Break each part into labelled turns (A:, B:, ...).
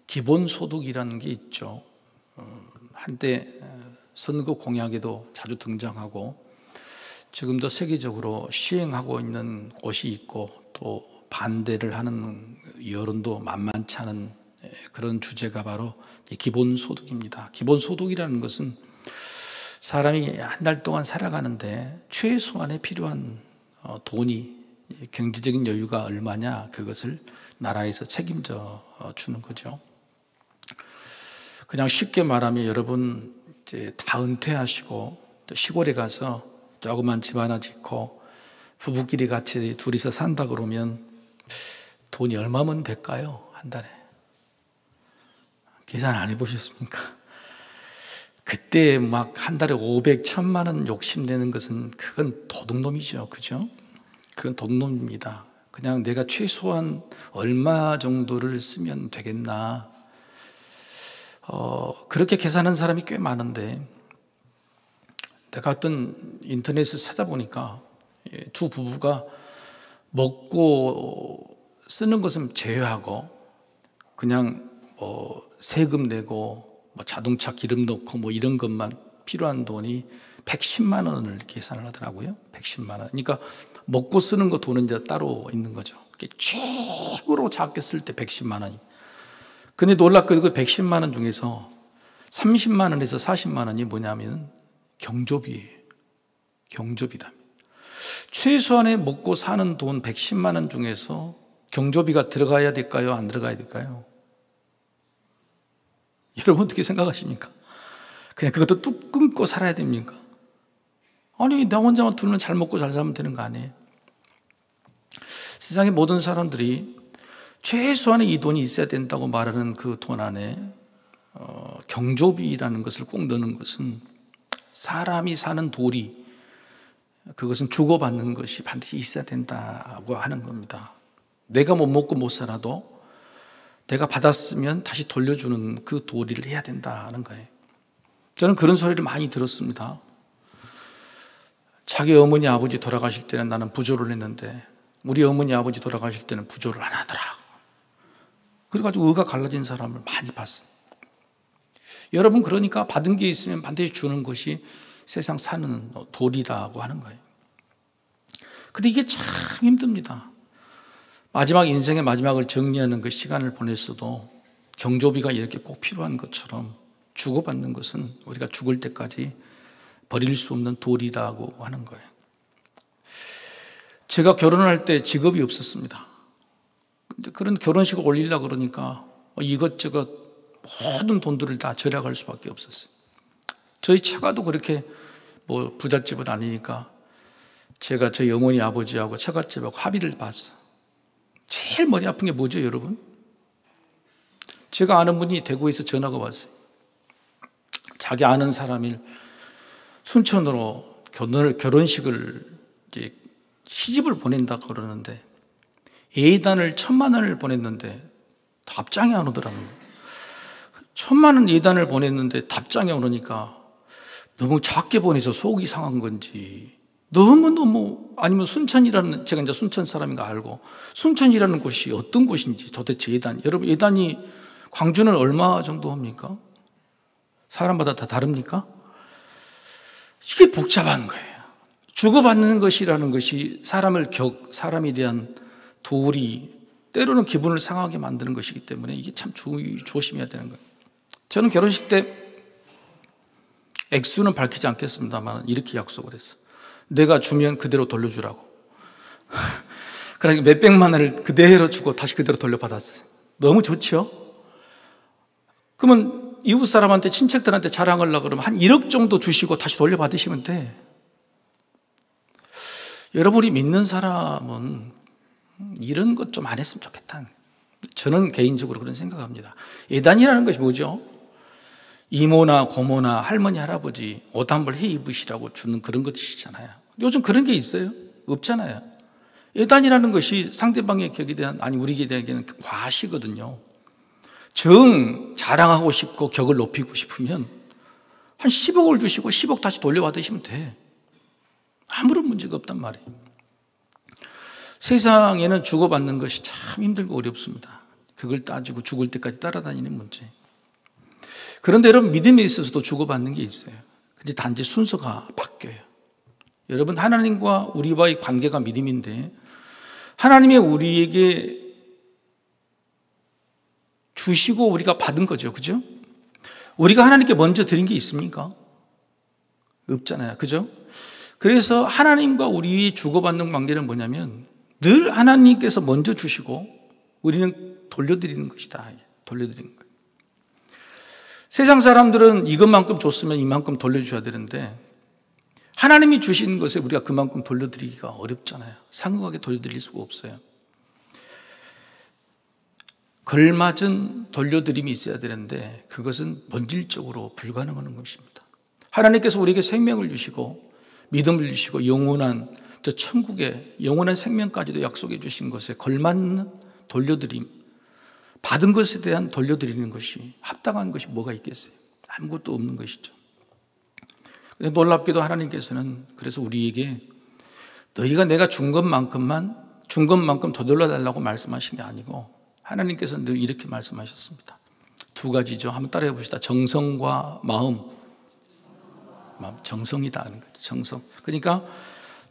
A: 기본소득이라는 게 있죠. 한때 선거 공약에도 자주 등장하고 지금도 세계적으로 시행하고 있는 곳이 있고 또 반대를 하는 여론도 만만치 않은 그런 주제가 바로 기본소득입니다. 기본소득이라는 것은 사람이 한 달 동안 살아가는데 최소한의 필요한 돈이, 경제적인 여유가 얼마냐, 그것을 나라에서 책임져 주는 거죠. 그냥 쉽게 말하면 여러분 이제 다 은퇴하시고 또 시골에 가서 조그만 집 하나 짓고 부부끼리 같이 둘이서 산다 그러면 돈이 얼마면 될까요? 한 달에. 계산 안 해보셨습니까? 그때 막 한 달에 500, 1000만 원 욕심내는 것은 그건 도둑놈이죠. 그죠? 그건 도둑놈입니다. 그냥 내가 최소한 얼마 정도를 쓰면 되겠나. 그렇게 계산하는 사람이 꽤 많은데 내가 어떤 인터넷을 찾아보니까 두 부부가 먹고 쓰는 것은 제외하고 그냥 세금 내고 자동차 기름 넣고 이런 것만 필요한 돈이 110만 원을 계산을 하더라고요. 110만 원. 그러니까 먹고 쓰는 거 돈은 이제 따로 있는 거죠. 최고로 작게 쓸 때 110만 원이. 근데 놀랍게도 그 110만 원 중에서 30만 원에서 40만 원이 뭐냐면 경조비예요. 경조비다. 최소한의 먹고 사는 돈 110만 원 중에서 경조비가 들어가야 될까요? 안 들어가야 될까요? 여러분 어떻게 생각하십니까? 그냥 그것도 뚝 끊고 살아야 됩니까? 아니, 나 혼자만 둘면 잘 먹고 잘 살면 되는 거 아니에요? 세상의 모든 사람들이 최소한의 이 돈이 있어야 된다고 말하는 그 돈 안에 경조비라는 것을 꼭 넣는 것은 사람이 사는 도리, 그것은 주고받는 것이 반드시 있어야 된다고 하는 겁니다. 내가 못 먹고 못 살아도 내가 받았으면 다시 돌려주는 그 도리를 해야 된다는 거예요. 저는 그런 소리를 많이 들었습니다. 자기 어머니 아버지 돌아가실 때는 나는 부조를 했는데 우리 어머니 아버지 돌아가실 때는 부조를 안 하더라. 그래가지고 의가 갈라진 사람을 많이 봤어요. 여러분, 그러니까 받은 게 있으면 반드시 주는 것이 세상 사는 도리라고 하는 거예요. 근데 이게 참 힘듭니다. 마지막 인생의 마지막을 정리하는 그 시간을 보냈어도 경조비가 이렇게 꼭 필요한 것처럼 주고받는 것은 우리가 죽을 때까지 버릴 수 없는 도리라고 하는 거예요. 제가 결혼할 때 직업이 없었습니다. 그런 결혼식을 올리려고 그러니까 이것저것 모든 돈들을 다 절약할 수밖에 없었어요. 저희 처가도 그렇게 부잣집은 아니니까 제가 저희 어머니 아버지하고 처갓집하고 합의를 봤어요. 제일 머리 아픈 게 뭐죠, 여러분? 제가 아는 분이 대구에서 전화가 왔어요. 자기 아는 사람이 순천으로 결혼식을 이제 시집을 보낸다고 그러는데 예단을 1000만 원을 보냈는데 답장이 안 오더라고요. 1000만 원 예단을 보냈는데 답장이 안 오니까 너무 작게 보내서 속이 상한 건지 너무 아니면 순천이라는, 제가 이제 순천 사람인 거 알고 순천이라는 곳이 어떤 곳인지 도대체 예단, 여러분 예단이 광주는 얼마 정도 합니까? 사람마다 다 다릅니까? 이게 복잡한 거예요. 주고받는 것이라는 것이 사람에 대한 도리, 때로는 기분을 상하게 만드는 것이기 때문에 이게 참 조심해야 되는 거예요. 저는 결혼식 때 액수는 밝히지 않겠습니다만 이렇게 약속을 했어요. 내가 주면 그대로 돌려주라고. 그러니까 몇백만 원을 그대로 주고 다시 그대로 돌려받았어요. 너무 좋죠? 그러면 이웃 사람한테, 친척들한테 자랑하려고 그러면 한 1억 정도 주시고 다시 돌려받으시면 돼. 여러분이 믿는 사람은 이런 것 좀 안 했으면 좋겠다. 저는 개인적으로 그런 생각합니다. 예단이라는 것이 뭐죠? 이모나 고모나 할머니, 할아버지 옷 한 벌 해 입으시라고 주는 그런 것이잖아요. 요즘 그런 게 있어요? 없잖아요. 예단이라는 것이 상대방의 격에 대한, 아니 우리에게 대한 과시거든요. 자랑하고 싶고 격을 높이고 싶으면 한 10억을 주시고 10억 다시 돌려받으시면 돼. 아무런 문제가 없단 말이에요. 세상에는 주고받는 것이 참 힘들고 어렵습니다. 그걸 따지고 죽을 때까지 따라다니는 문제. 그런데 여러분, 믿음에 있어서도 주고받는 게 있어요. 근데 단지 순서가 바뀌어요. 여러분, 하나님과 우리와의 관계가 믿음인데 하나님이 우리에게 주시고 우리가 받은 거죠. 그죠? 우리가 하나님께 먼저 드린 게 있습니까? 없잖아요. 그죠? 그래서 하나님과 우리 주고받는 관계는 뭐냐면 늘 하나님께서 먼저 주시고 우리는 돌려드리는 것이다. 돌려드리는 거예요. 세상 사람들은 이것만큼 줬으면 이만큼 돌려줘야 되는데 하나님이 주신 것에 우리가 그만큼 돌려드리기가 어렵잖아요. 상응하게 돌려드릴 수가 없어요. 걸맞은 돌려드림이 있어야 되는데 그것은 본질적으로 불가능한 것입니다. 하나님께서 우리에게 생명을 주시고 믿음을 주시고 영원한 저 천국의 영원한 생명까지도 약속해 주신 것에 걸맞는 돌려드림, 받은 것에 대한 돌려드리는 것이 합당한 것이 뭐가 있겠어요? 아무것도 없는 것이죠. 근데 놀랍게도 하나님께서는 그래서 우리에게 너희가 내가 준 것만큼 더 돌려달라고 말씀하신 게 아니고 하나님께서는 늘 이렇게 말씀하셨습니다. 두 가지죠. 한번 따라해 봅시다. 정성과 마음. 정성이다 하는 거죠. 정성. 그러니까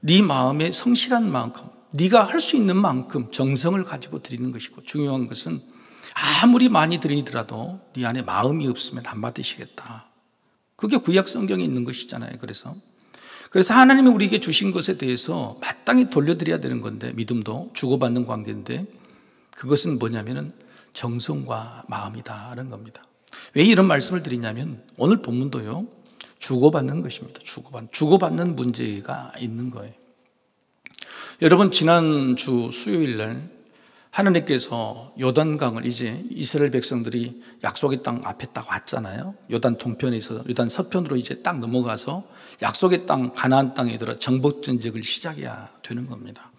A: 네 마음에 성실한 만큼, 네가 할 수 있는 만큼 정성을 가지고 드리는 것이고, 중요한 것은 아무리 많이 드리더라도 네 안에 마음이 없으면 안 받으시겠다. 그게 구약 성경에 있는 것이잖아요. 그래서 하나님이 우리에게 주신 것에 대해서 마땅히 돌려드려야 되는 건데, 믿음도 주고받는 관계인데 그것은 뭐냐면은 정성과 마음이다라는 겁니다. 왜 이런 말씀을 드리냐면 오늘 본문도요, 주고받는 것입니다. 주고받는 문제가 있는 거예요. 여러분, 지난주 수요일 날 하나님께서 요단강을 이제 이스라엘 백성들이 약속의 땅 앞에 딱 왔잖아요. 요단 동편에서 요단 서편으로 이제 딱 넘어가서 약속의 땅 가나안 땅에 들어 정복 전쟁을 시작해야 되는 겁니다.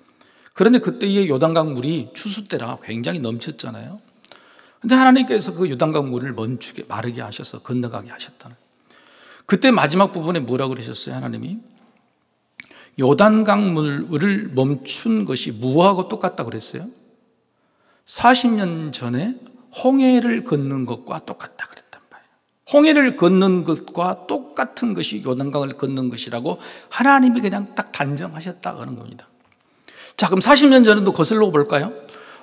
A: 그런데 그때의 요단강 물이 추수 때라 굉장히 넘쳤잖아요. 그런데 하나님께서 그 요단강 물을 멈추게 마르게 하셔서 건너가게 하셨다는. 그때 마지막 부분에 뭐라고 그러셨어요? 하나님이 요단강 물을 멈춘 것이 무엇하고 똑같다고 그랬어요? 40년 전에 홍해를 걷는 것과 똑같다 그랬단 말이에요. 홍해를 걷는 것과 똑같은 것이 요단강을 걷는 것이라고 하나님이 그냥 딱 단정하셨다 하는 겁니다. 자, 그럼 40년 전에도 거슬러 볼까요?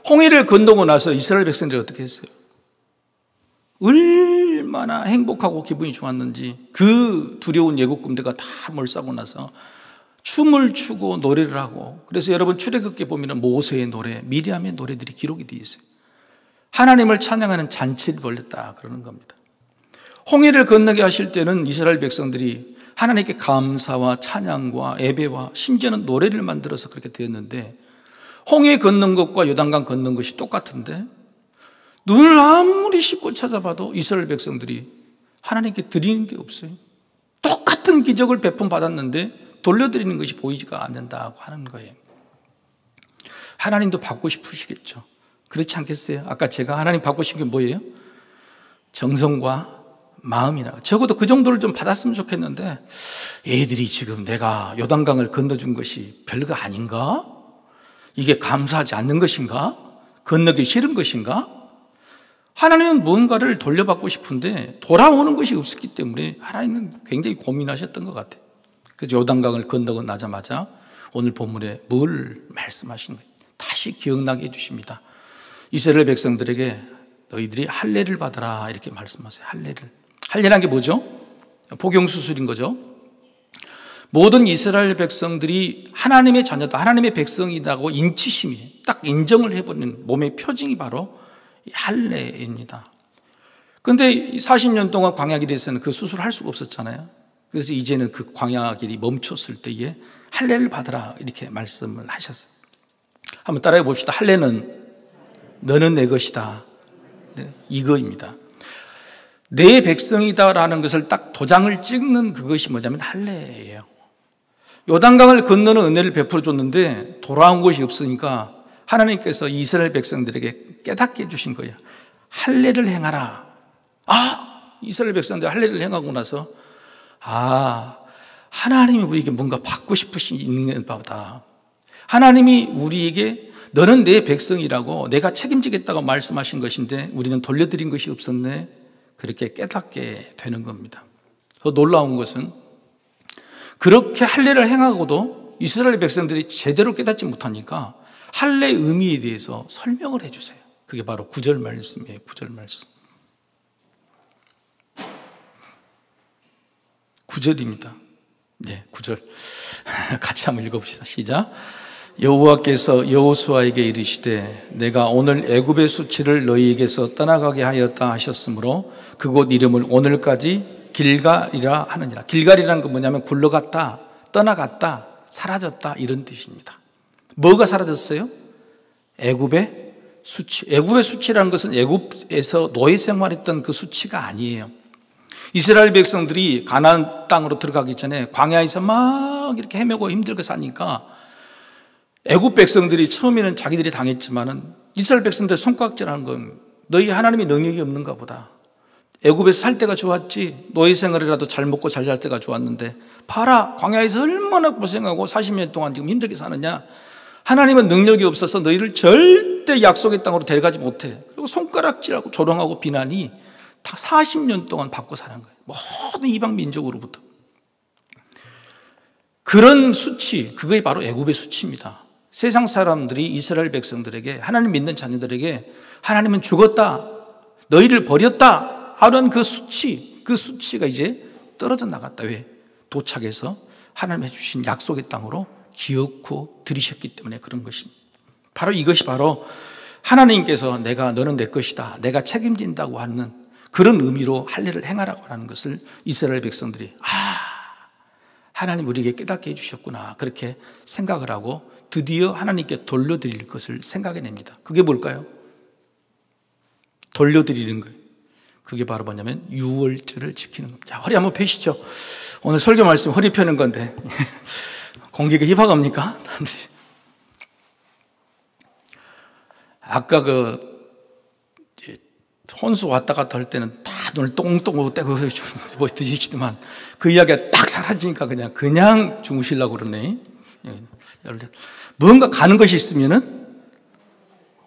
A: 홍해를 건너고 나서 이스라엘 백성들이 어떻게 했어요? 얼마나 행복하고 기분이 좋았는지 그 두려운 예국 군대가 다 몰싸고 나서 춤을 추고 노래를 하고, 그래서 여러분 출애굽기에 보면 모세의 노래, 미리암의 노래들이 기록이 되어 있어요. 하나님을 찬양하는 잔치를 벌였다 그러는 겁니다. 홍해를 건너게 하실 때는 이스라엘 백성들이 하나님께 감사와 찬양과 예배와 심지어는 노래를 만들어서 그렇게 되었는데, 홍해 건넌 것과 요단강 건넌 것이 똑같은데 눈을 아무리 씹고 찾아봐도 이스라엘 백성들이 하나님께 드리는 게 없어요. 똑같은 기적을 베푼 받았는데 돌려드리는 것이 보이지가 않는다고 하는 거예요. 하나님도 받고 싶으시겠죠. 그렇지 않겠어요? 아까 제가 하나님 받고 싶은 게 뭐예요? 정성과 마음이라. 적어도 그 정도를 좀 받았으면 좋겠는데 애들이 지금 내가 요단강을 건너준 것이 별거 아닌가? 이게 감사하지 않는 것인가? 건너기 싫은 것인가? 하나님은 무언가를 돌려받고 싶은데 돌아오는 것이 없었기 때문에 하나님은 굉장히 고민하셨던 것 같아요. 그래서 요단강을 건너고 나자마자 오늘 본문에 뭘 말씀하시는 거예요? 다시 기억나게 해주십니다. 이스라엘 백성들에게 너희들이 할례를 받아라 이렇게 말씀하세요. 할례란 게 뭐죠? 복용수술인 거죠. 모든 이스라엘 백성들이 하나님의 자녀다, 하나님의 백성이라고 인치심이 딱 인정을 해버리는 몸의 표징이 바로 할례입니다. 그런데 40년 동안 광야길에서는 그 수술을 할 수가 없었잖아요. 그래서 이제는 그 광야길이 멈췄을 때에 할례를 받으라 이렇게 말씀을 하셨어요. 한번 따라해 봅시다. 할례는 너는 내 것이다. 네, 이거입니다. 내 백성이다라는 것을 딱 도장을 찍는 그것이 뭐냐면 할례예요. 요단강을 건너는 은혜를 베풀어 줬는데 돌아온 것이 없으니까 하나님께서 이스라엘 백성들에게 깨닫게 해주신 거예요. 할례를 행하라. 이스라엘 백성들 할례를 행하고 나서 하나님이 우리에게 뭔가 받고 싶으신 있는 바다. 하나님이 우리에게 너는 내 백성이라고 내가 책임지겠다고 말씀하신 것인데 우리는 돌려드린 것이 없었네. 그렇게 깨닫게 되는 겁니다. 더 놀라운 것은 그렇게 할례를 행하고도 이스라엘 백성들이 제대로 깨닫지 못하니까 할례의 의미에 대해서 설명을 해주세요. 그게 바로 9절 말씀이에요. 9절 말씀. 9절입니다. 네, 9절. 같이 한번 읽어봅시다. 시작. 여호와께서 여호수아에게 이르시되 내가 오늘 애굽의 수치를 너희에게서 떠나가게 하였다 하셨으므로 그곳 이름을 오늘까지 길갈이라 하느니라. 길갈이라는 건 뭐냐면 굴러갔다, 떠나갔다, 사라졌다 이런 뜻입니다. 뭐가 사라졌어요? 애굽의 수치. 애굽의 수치라는 것은 애굽에서 노예 생활했던 그 수치가 아니에요. 이스라엘 백성들이 가나안 땅으로 들어가기 전에 광야에서 막 이렇게 헤매고 힘들게 사니까 애굽 백성들이 처음에는 자기들이 당했지만은 이스라엘 백성들 손가락질하는 건 너희 하나님이 능력이 없는가 보다. 애굽에서 살 때가 좋았지. 노예 생활이라도 잘 먹고 잘 살 때가 좋았는데 봐라, 광야에서 얼마나 고생하고 40년 동안 지금 힘들게 사느냐. 하나님은 능력이 없어서 너희를 절대 약속의 땅으로 데려가지 못해. 그리고 손가락질하고 조롱하고 비난이 다 40년 동안 받고 사는 거예요. 모든 이방 민족으로부터. 그런 수치, 그게 바로 애굽의 수치입니다. 세상 사람들이 이스라엘 백성들에게, 하나님 믿는 자녀들에게 하나님은 죽었다, 너희를 버렸다 하는 그 수치가 이제 떨어져 나갔다. 왜? 도착해서 하나님이 주신 약속의 땅으로 기어코 들이셨기 때문에 그런 것입니다. 바로 이것이 바로 하나님께서 너는 내 것이다, 내가 책임진다고 하는 그런 의미로 할례를 행하라고 하는 것을 이스라엘 백성들이 하나님 우리에게 깨닫게 해주셨구나 그렇게 생각을 하고 드디어 하나님께 돌려드릴 것을 생각해냅니다. 그게 뭘까요? 돌려드리는 거예요. 그게 바로 뭐냐면 유월절을 지키는 겁니다. 자, 허리 한번 펴시죠. 오늘 설교 말씀 허리 펴는 건데 공기가 희박합니까? 아까 혼수 왔다 갔다 할 때는 다 눈을 똥똥 떼고 뭐 드시지만 그 이야기가 딱 사라지니까 그냥 주무시려고 그러네. 여러분들 뭔가 가는 것이 있으면은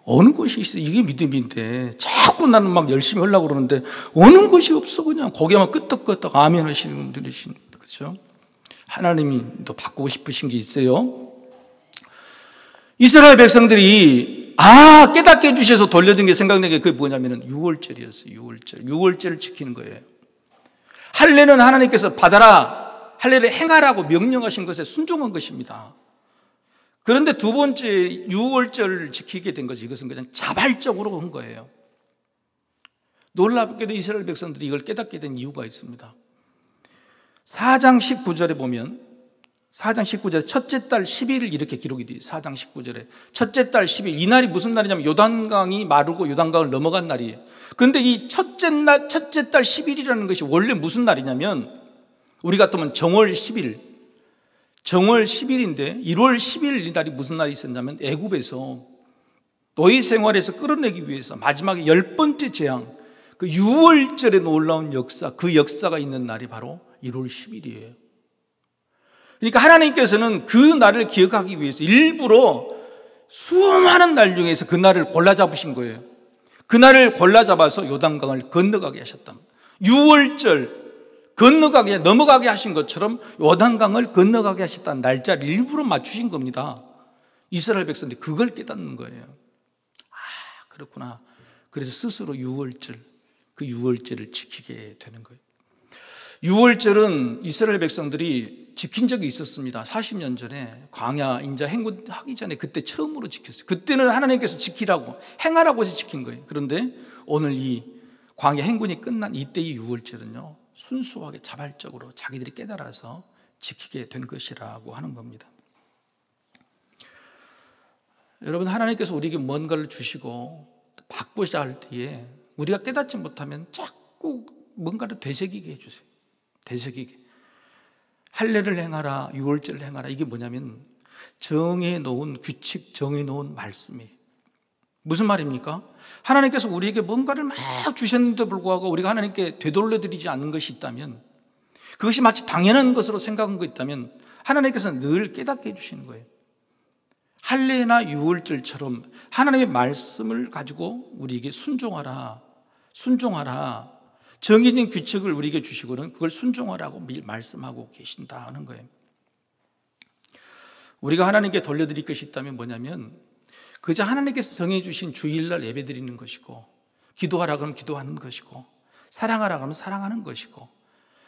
A: 오는 것이 있어. 이게 믿음인데 자꾸 나는 막 열심히 하려고 그러는데 오는 것이 없어. 그냥 고개만 끄덕끄덕 아멘 하시는 분들이신 그렇죠? 하나님이 또 바꾸고 싶으신 게 있어요. 이스라엘 백성들이 깨닫게 해주셔서 돌려준 게 생각나는 게 그게 뭐냐면은 유월절이었어요. 유월절을 지키는 거예요. 할례는 하나님께서 받아라, 할례를 행하라고 명령하신 것에 순종한 것입니다. 그런데 두 번째 유월절을 지키게 된 것이 이것은 그냥 자발적으로 한 거예요. 놀랍게도 이스라엘 백성들이 이걸 깨닫게 된 이유가 있습니다. 4장 19절에 보면 4장 19절에 첫째 달 10일 이렇게 기록이 돼요. 4장 19절에 첫째 달 10일, 이 날이 무슨 날이냐면 요단강이 마르고 요단강을 넘어간 날이에요. 그런데 이 첫째 달 10일이라는 것이 원래 무슨 날이냐면 우리 같으면 정월 10일, 정월 10일인데 1월 10일 이 날이 무슨 날이 있었냐면 애굽에서 노예 생활에서 끌어내기 위해서 마지막에 10번째 재앙, 그 유월절에 놀라운 역사, 그 역사가 있는 날이 바로 1월 10일이에요. 그러니까 하나님께서는 그 날을 기억하기 위해서 일부러 수많은 날 중에서 그 날을 골라 잡으신 거예요. 그 날을 골라 잡아서 요단강을 건너가게 하셨다. 유월절 넘어가게 하신 것처럼 요단강을 건너가게 하셨다는 날짜를 일부러 맞추신 겁니다. 이스라엘 백성들이 그걸 깨닫는 거예요. 그렇구나. 그래서 스스로 그 유월절을 지키게 되는 거예요. 유월절은 이스라엘 백성들이 지킨 적이 있었습니다. 40년 전에 광야 인자 행군하기 전에 그때 처음으로 지켰어요. 그때는 하나님께서 지키라고 행하라고 해서 지킨 거예요. 그런데 오늘 이 광야 행군이 끝난 이때의 유월절은요, 순수하게 자발적으로 자기들이 깨달아서 지키게 된 것이라고 하는 겁니다. 여러분, 하나님께서 우리에게 뭔가를 주시고 받고자 할 때에 우리가 깨닫지 못하면 자꾸 뭔가를 되새기게 해주세요. 되새기게. 할례를 행하라, 유월절을 행하라. 이게 뭐냐면 정해놓은 규칙, 정해놓은 말씀이에요. 무슨 말입니까? 하나님께서 우리에게 뭔가를 막 주셨는데도 불구하고 우리가 하나님께 되돌려드리지 않는 것이 있다면, 그것이 마치 당연한 것으로 생각한 거 있다면 하나님께서는 늘 깨닫게 해주시는 거예요. 할례나 유월절처럼 하나님의 말씀을 가지고 우리에게 순종하라, 순종하라, 정해진 규칙을 우리에게 주시고는 그걸 순종하라고 말씀하고 계신다는 거예요. 우리가 하나님께 돌려드릴 것이 있다면 뭐냐면 그저 하나님께서 정해주신 주일날 예배드리는 것이고, 기도하라 그러면 기도하는 것이고, 사랑하라 그러면 사랑하는 것이고,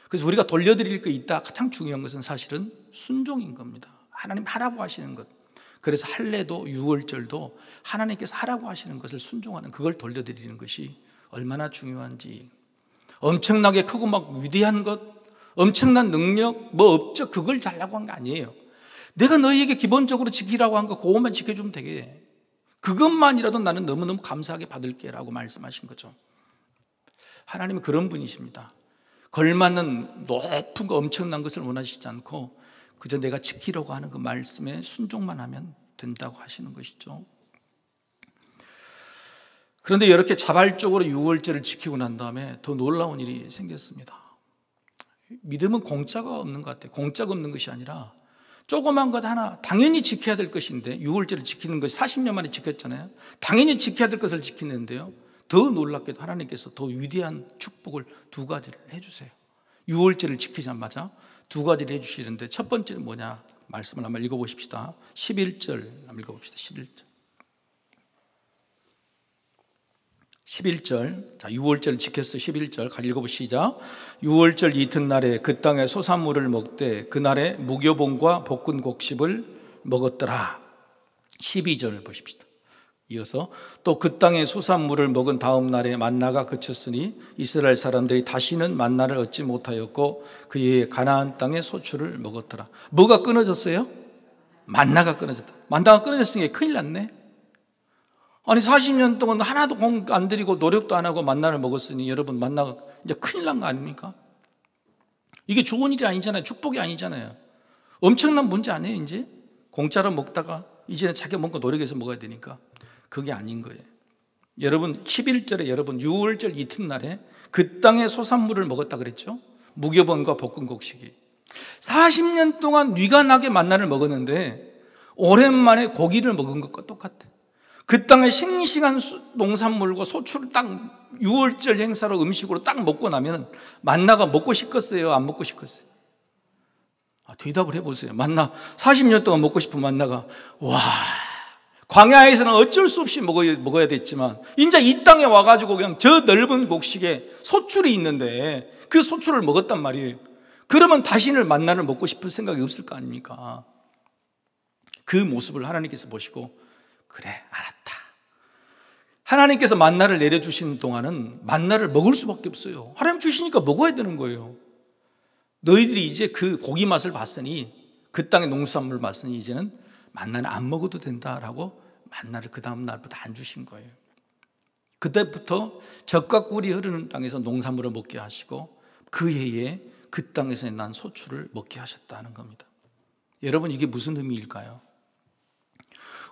A: 그래서 우리가 돌려드릴 게 있다. 가장 중요한 것은 사실은 순종인 겁니다. 하나님 하라고 하시는 것. 그래서 할례도 유월절도 하나님께서 하라고 하시는 것을 순종하는, 그걸 돌려드리는 것이 얼마나 중요한지. 엄청나게 크고 막 위대한 것, 엄청난 능력, 뭐 업적, 그걸 달라고 한 거 아니에요. 내가 너희에게 기본적으로 지키라고 한 거 그것만 지켜주면 되게, 그것만이라도 나는 너무너무 감사하게 받을게 라고 말씀하신 거죠. 하나님은 그런 분이십니다. 걸맞는 높은 거, 엄청난 것을 원하시지 않고 그저 내가 지키려고 하는 그 말씀에 순종만 하면 된다고 하시는 것이죠. 그런데 이렇게 자발적으로 유월절을 지키고 난 다음에 더 놀라운 일이 생겼습니다. 믿음은 공짜가 없는 것 같아요. 공짜가 없는 것이 아니라 조그만 것 하나 당연히 지켜야 될 것인데, 유월절을 지키는 것이 40년 만에 지켰잖아요. 당연히 지켜야 될 것을 지키는데요, 더 놀랍게도 하나님께서 더 위대한 축복을 두 가지를 해주세요. 유월절을 지키자마자 두 가지를 해주시는데, 첫 번째는 뭐냐, 말씀을 한번 읽어보십시다. 11절 한번 읽어봅시다. 11절. 자, 유월절 지켰어요. 11절 같이 읽어보시자. 유월절 이튿날에 그 땅에 소산물을 먹되 그날에 무교봉과 볶은 곡식을 먹었더라. 12절 보십시다. 이어서 또 그 땅에 소산물을 먹은 다음 날에 만나가 그쳤으니 이스라엘 사람들이 다시는 만나를 얻지 못하였고 그의 가나안 땅의 소출을 먹었더라. 뭐가 끊어졌어요? 만나가 끊어졌다. 만나가 끊어졌으니까 큰일 났네. 아니 40년 동안 하나도 공 안 들이고 노력도 안 하고 만나를 먹었으니 여러분, 만나가 이제 큰일 난 거 아닙니까? 이게 좋은 일이 아니잖아요. 축복이 아니잖아요. 엄청난 문제 아니에요. 이제 공짜로 먹다가 이제는 자기가 뭔가 노력해서 먹어야 되니까. 그게 아닌 거예요. 여러분 11절에 여러분 유월절 이튿날에 그 땅의 소산물을 먹었다 그랬죠. 무교본과 볶은 곡식이. 40년 동안 뉘가 나게 만나를 먹었는데 오랜만에 고기를 먹은 것과 똑같아. 그 땅의 싱싱한 농산물과 소출을 딱 유월절 행사로 음식으로 딱 먹고 나면 만나가 먹고 싶겠어요? 안 먹고 싶겠어요? 대답을 해보세요. 만나 40년 동안 먹고 싶은 만나가, 와, 광야에서는 어쩔 수 없이 먹어야 됐지만 이제 이 땅에 와가지고 그냥 저 넓은 곡식에 소출이 있는데 그 소출을 먹었단 말이에요. 그러면 다시는 만나를 먹고 싶은 생각이 없을 거 아닙니까? 그 모습을 하나님께서 보시고, 그래, 알았다. 하나님께서 만나를 내려주시는 동안은 만나를 먹을 수밖에 없어요. 하나님 주시니까 먹어야 되는 거예요. 너희들이 이제 그 고기 맛을 봤으니, 그 땅의 농산물을 봤으니 이제는 만나는 안 먹어도 된다라고 만나를 그 다음 날부터 안 주신 거예요. 그때부터 젖과 꿀이 흐르는 땅에서 농산물을 먹게 하시고 그 해에 그 땅에서 난 소출을 먹게 하셨다는 겁니다. 여러분, 이게 무슨 의미일까요?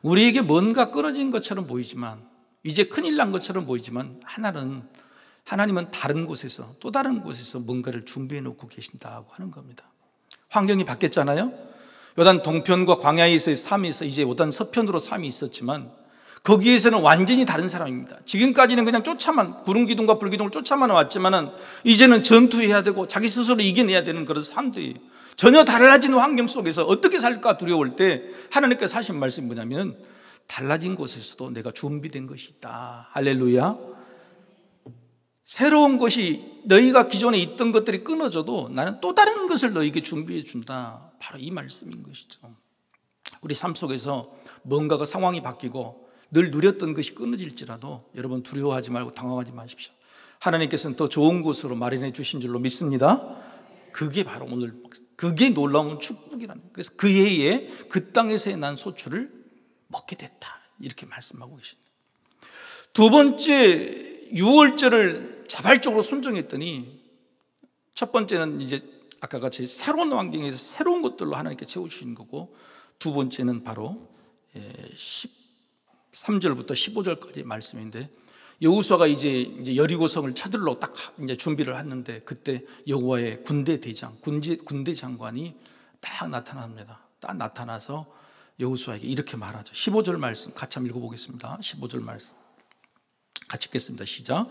A: 우리에게 뭔가 끊어진 것처럼 보이지만, 이제 큰일 난 것처럼 보이지만 하나님은 다른 곳에서, 또 다른 곳에서 뭔가를 준비해 놓고 계신다고 하는 겁니다. 환경이 바뀌었잖아요. 요단 동편과 광야에서의 삶이 있어 이제 요단 서편으로 삶이 있었지만 거기에서는 완전히 다른 사람입니다. 지금까지는 그냥 구름기둥과 불기둥을 쫓아만 왔지만은 이제는 전투해야 되고 자기 스스로 이겨내야 되는 그런 사람들이 전혀 달라진 환경 속에서 어떻게 살까 두려울 때 하나님께서 하신 말씀이 뭐냐면, 달라진 곳에서도 내가 준비된 것이 있다. 할렐루야. 새로운 것이, 너희가 기존에 있던 것들이 끊어져도 나는 또 다른 것을 너희에게 준비해 준다. 바로 이 말씀인 것이죠. 우리 삶 속에서 뭔가가 상황이 바뀌고 늘 누렸던 것이 끊어질지라도 여러분 두려워하지 말고 당황하지 마십시오. 하나님께서는 더 좋은 곳으로 마련해 주신 줄로 믿습니다. 그게 바로 오늘, 그게 놀라운 축복이라는 거예요. 그래서 그 해에 그 땅에서의 난 소출을 먹게 됐다, 이렇게 말씀하고 계십니다. 두 번째, 유월절을 자발적으로 순종했더니, 첫 번째는 이제 아까 같이 새로운 환경에서 새로운 것들로 하나님께 채우시는 거고, 두 번째는 바로 13절부터 15절까지 말씀인데, 여호수아가 이제 여리고성을 쳐들러 딱 이제 준비를 했는데 그때 여호와의 군대 대장, 군대 장관이 딱 나타납니다. 딱 나타나서 여호수아에게 이렇게 말하죠. 15절 말씀 같이 한번 읽어보겠습니다. 15절 말씀 같이 읽겠습니다. 시작.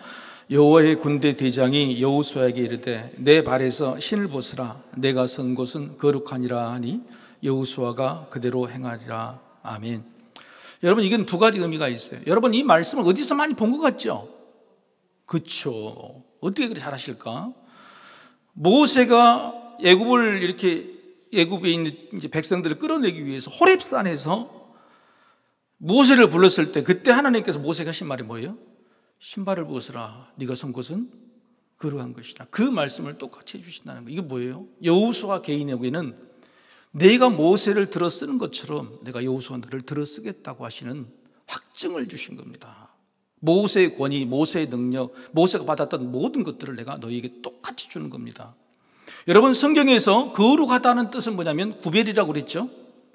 A: 여호와의 군대 대장이 여호수아에게 이르되 내 발에서 신을 벗으라. 내가 선 곳은 거룩하니라 하니 여호수아가 그대로 행하리라. 아멘. 여러분, 이건 두 가지 의미가 있어요. 여러분, 이 말씀을 어디서 많이 본 것 같죠? 그렇죠. 어떻게 그렇게 잘하실까? 모세가 애굽을 이렇게 애굽에 있는 이제 백성들을 끌어내기 위해서 호렙산에서 모세를 불렀을 때 그때 하나님께서 모세가 하신 말이 뭐예요? 신발을 벗으라. 네가 선 곳은 거룩한 것이라. 그 말씀을 똑같이 해주신다는 거예요. 이게 뭐예요? 여호수아 개인에게는 내가 모세를 들어 쓰는 것처럼 내가 여호수아 너를 들어 쓰겠다고 하시는 확증을 주신 겁니다. 모세의 권위, 모세의 능력, 모세가 받았던 모든 것들을 내가 너희에게 똑같이 주는 겁니다. 여러분, 성경에서 거룩하다는 뜻은 뭐냐면 구별이라고 그랬죠?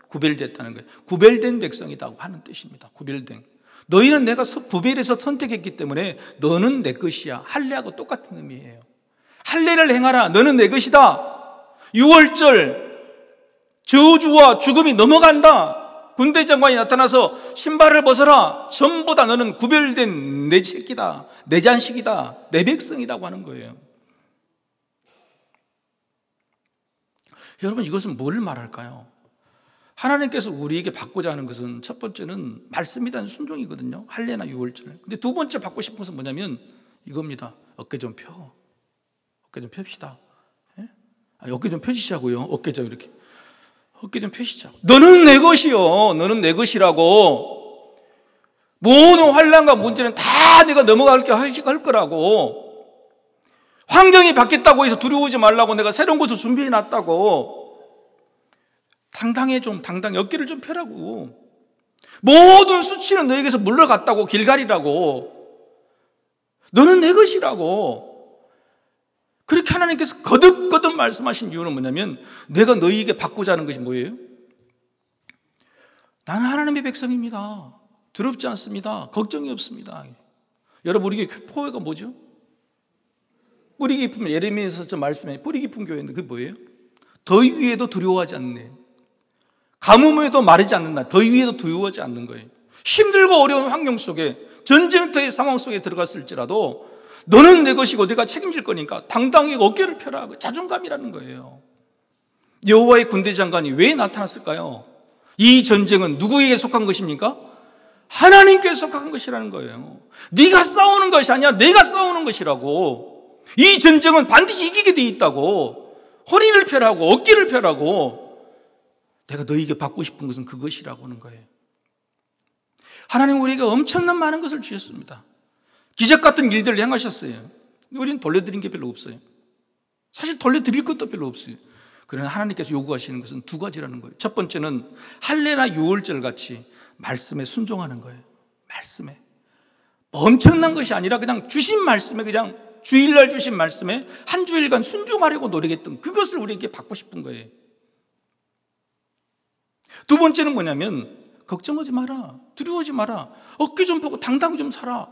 A: 구별됐다는 거예요. 구별된 백성이라고 하는 뜻입니다. 구별된. 너희는 내가 구별해서 선택했기 때문에 너는 내 것이야. 할례하고 똑같은 의미예요. 할례를 행하라. 너는 내 것이다. 6월절 저주와 죽음이 넘어간다. 군대 장관이 나타나서 신발을 벗어라. 전부 다 너는 구별된 내 새끼다. 내 자식이다. 내 백성이라고 하는 거예요. 여러분, 이것은 뭘 말할까요? 하나님께서 우리에게 받고자 하는 것은 첫 번째는 말씀에 대한 순종이거든요. 할례나 유월절. 근데 두 번째 받고 싶은 것은 뭐냐면 이겁니다. 어깨 좀 펴. 어깨 좀 펴시다. 예? 어깨 좀 펴시자고요. 어깨 좀 이렇게. 어깨 좀 펴시자. 너는 내 것이요. 너는 내 것이라고. 모든 환난과 문제는 다 내가 넘어갈 거라고. 환경이 바뀌었다고 해서 두려워하지 말라고 내가 새로운 것을 준비해 놨다고. 당당해 좀, 당당해. 어깨를 좀 펴라고. 모든 수치는 너에게서 물러갔다고. 길갈이라고. 너는 내 것이라고. 그렇게 하나님께서 거듭거듭 말씀하신 이유는 뭐냐면 내가 너희에게 받고자 하는 것이 뭐예요? 나는 하나님의 백성입니다. 두렵지 않습니다. 걱정이 없습니다. 여러분, 우리 교회 포회가 뭐죠? 뿌리 깊은, 예레미야에서 저 말씀에 뿌리 깊은 교회인데 그게 뭐예요? 더위 위에도 두려워하지 않네. 가뭄에도 마르지 않는 날, 더위 위에도 두려워하지 않는 거예요. 힘들고 어려운 환경 속에, 전쟁터의 상황 속에 들어갔을지라도 너는 내 것이고 내가 책임질 거니까 당당히 어깨를 펴라. 자존감이라는 거예요. 여호와의 군대 장관이 왜 나타났을까요? 이 전쟁은 누구에게 속한 것입니까? 하나님께 속한 것이라는 거예요. 네가 싸우는 것이 아니야. 내가 싸우는 것이라고. 이 전쟁은 반드시 이기게 돼 있다고. 허리를 펴라고, 어깨를 펴라고. 내가 너희에게 받고 싶은 것은 그것이라고 하는 거예요. 하나님 우리에게 엄청난 많은 것을 주셨습니다. 기적 같은 일들을 행하셨어요. 우리는 돌려드린 게 별로 없어요. 사실 돌려드릴 것도 별로 없어요. 그러나 하나님께서 요구하시는 것은 두 가지라는 거예요. 첫 번째는 할례나 유월절 같이 말씀에 순종하는 거예요. 말씀에. 엄청난 것이 아니라 그냥 주신 말씀에, 그냥 주일날 주신 말씀에 한 주일간 순종하려고 노력했던 그것을 우리에게 받고 싶은 거예요. 두 번째는 뭐냐면 걱정하지 마라. 두려워하지 마라. 어깨 좀 펴고 당당 좀 살아.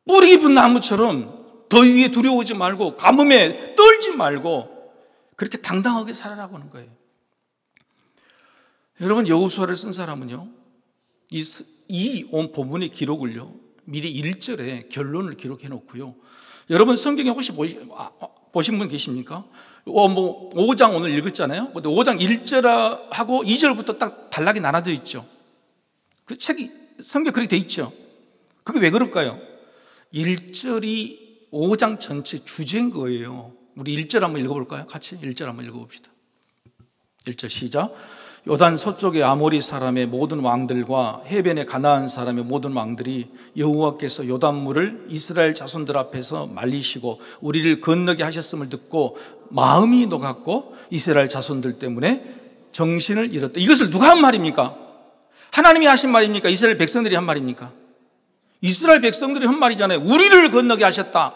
A: 뿌리 깊은 나무처럼 더위에 두려워하지 말고 가뭄에 떨지 말고 그렇게 당당하게 살아라고 하는 거예요. 여러분, 여호수아를 쓴 사람은요, 이 온 본문의 기록을요 미리 1절에 결론을 기록해 놓고요. 여러분 성경에 혹시 보신 분 계십니까? 5장 오늘 읽었잖아요. 근데 5장 1절하고 2절부터 딱 단락이 나눠져 있죠. 그 책이 성경 그렇게 돼 있죠. 그게 왜 그럴까요? 1절이 5장 전체 주제인 거예요. 우리 1절 한번 읽어볼까요? 같이 1절 한번 읽어봅시다. 1절 시작. 요단 서쪽의 아모리 사람의 모든 왕들과 해변의 가나안 사람의 모든 왕들이 여호와께서 요단물을 이스라엘 자손들 앞에서 말리시고 우리를 건너게 하셨음을 듣고 마음이 녹았고 이스라엘 자손들 때문에 정신을 잃었다. 이것을 누가 한 말입니까? 하나님이 하신 말입니까? 이스라엘 백성들이 한 말입니까? 이스라엘 백성들이 한 말이잖아요. 우리를 건너게 하셨다.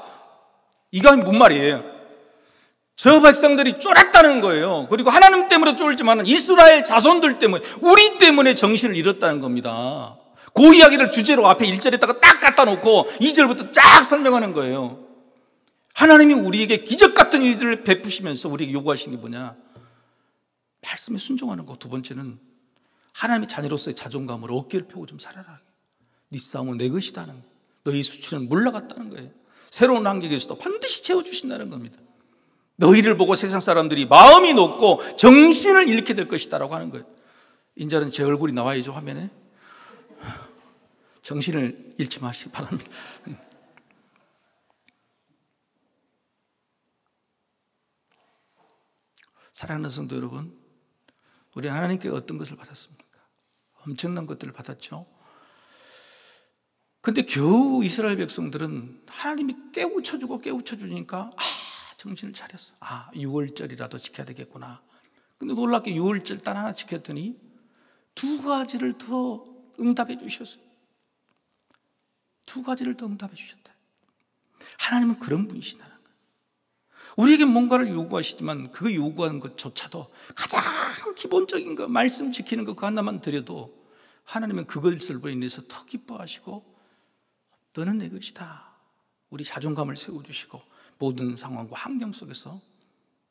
A: 이거 뭔 말이에요? 저 백성들이 쫄았다는 거예요. 그리고 하나님 때문에 쫄지만 이스라엘 자손들 때문에, 우리 때문에 정신을 잃었다는 겁니다. 그 이야기를 주제로 앞에 1절에다가 딱 갖다 놓고 2절부터 쫙 설명하는 거예요. 하나님이 우리에게 기적 같은 일들을 베푸시면서 우리에게 요구하신 게 뭐냐? 말씀에 순종하는 거. 두 번째는 하나님의 자녀로서의 자존감으로 어깨를 펴고 좀 살아라. 네 싸움은 내 것이다는 거예요. 너희 수치는 물러갔다는 거예요. 새로운 환경에서도 반드시 채워주신다는 겁니다. 너희를 보고 세상 사람들이 마음이 높고 정신을 잃게 될 것이다라고 하는 거예요. 인자는 제 얼굴이 나와야죠, 화면에. 정신을 잃지 마시기 바랍니다. 사랑하는 성도 여러분, 우리 하나님께 어떤 것을 받았습니까? 엄청난 것들을 받았죠. 근데 겨우 이스라엘 백성들은 하나님이 깨우쳐주니까 정신을 차렸어. 6월절이라도 지켜야 되겠구나. 근데 놀랍게 6월절 단 하나 지켰더니 2가지를 더 응답해 주셨어요. 2가지를 더 응답해 주셨다. 하나님은 그런 분이시다는 거예요. 우리에게 뭔가를 요구하시지만 그 요구하는 것조차도 가장 기본적인 거, 말씀 지키는 거 그 하나만 드려도 하나님은 그것을 인해서 더 기뻐하시고 너는 내 것이다. 우리 자존감을 세워주시고 모든 상황과 환경 속에서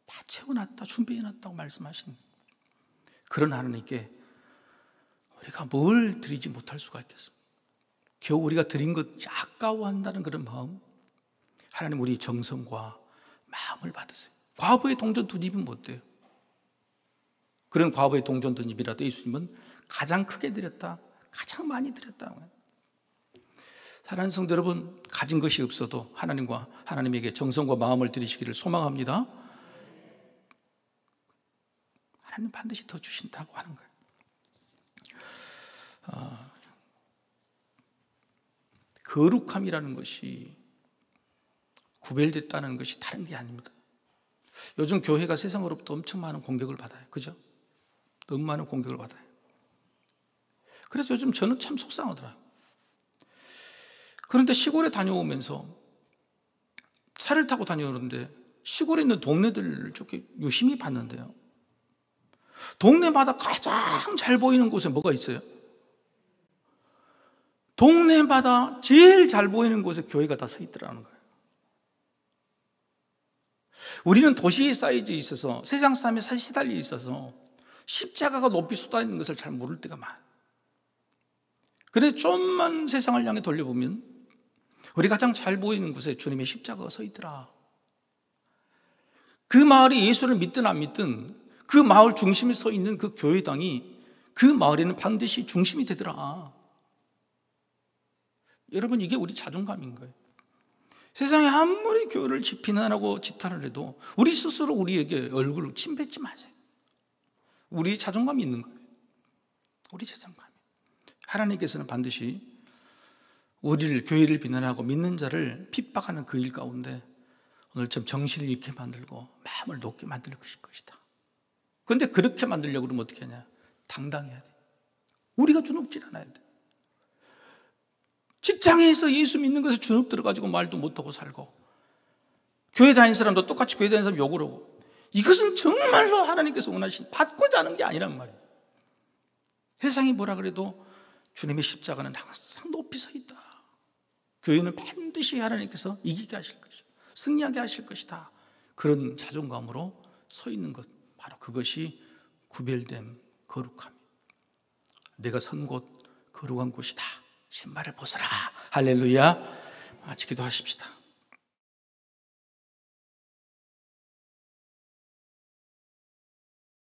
A: 다 채워놨다, 준비해놨다고 말씀하신 그런 하나님께 우리가 뭘 드리지 못할 수가 있겠습니까? 겨우 우리가 드린 것 아까워한다는 그런 마음, 하나님 우리 정성과 마음을 받으세요. 과부의 동전 2입은 못 돼요. 그런 과부의 동전 2입이라도 예수님은 가장 크게 드렸다, 가장 많이 드렸다. 사랑하는 성도 여러분, 가진 것이 없어도 하나님에게 정성과 마음을 드리시기를 소망합니다. 하나님 반드시 더 주신다고 하는 거예요. 거룩함이라는 것이 구별됐다는 것이 다른 게 아닙니다. 요즘 교회가 세상으로부터 엄청 많은 공격을 받아요. 그죠? 너무 많은 공격을 받아요. 그래서 요즘 저는 참 속상하더라고요. 그런데 시골에 다녀오면서 차를 타고 다녀오는데 시골에 있는 동네들을 좀 유심히 봤는데요, 동네마다 가장 잘 보이는 곳에 뭐가 있어요? 동네마다 제일 잘 보이는 곳에 교회가 다 서 있더라는 거예요. 우리는 도시 사이즈에 있어서 세상 삶에 사실 시달려 있어서 십자가가 높이 쏟아지는 것을 잘 모를 때가 많아요. 그런데 좀만 세상을 향해 돌려보면 우리 가장 잘 보이는 곳에 주님의 십자가가 서 있더라. 그 마을이 예수를 믿든 안 믿든 그 마을 중심에 서 있는 그 교회당이 그 마을에는 반드시 중심이 되더라. 여러분, 이게 우리 자존감인 거예요. 세상에 아무리 교회를 비난하고 지탄을 해도 우리 스스로 우리에게 얼굴을 침뱉지 마세요. 우리 자존감이 있는 거예요. 우리 자존감이. 하나님께서는 반드시 우리를, 교회를 비난하고 믿는 자를 핍박하는 그 일 가운데 오늘 좀 정신을 잃게 만들고 마음을 높게 만들 것이다. 그런데 그렇게 만들려고 그러면 어떻게 하냐? 당당해야 돼. 우리가 주눅질 않아야 돼. 직장에서 예수 믿는 것에 주눅 들어가지고 말도 못하고 살고, 교회 다니는 사람도 똑같이 교회 다니는 사람 욕을 하고, 이것은 정말로 하나님께서 원하신, 받고자 하는 게 아니란 말이에요. 세상이 뭐라 그래도 주님의 십자가는 항상 높이 서 있다. 교회는 반드시 하나님께서 이기게 하실 것이다, 승리하게 하실 것이다. 그런 자존감으로 서 있는 것, 바로 그것이 구별됨, 거룩함. 내가 선 곳 거룩한 곳이다. 신발을 벗어라. 할렐루야. 같이 기도하십시다.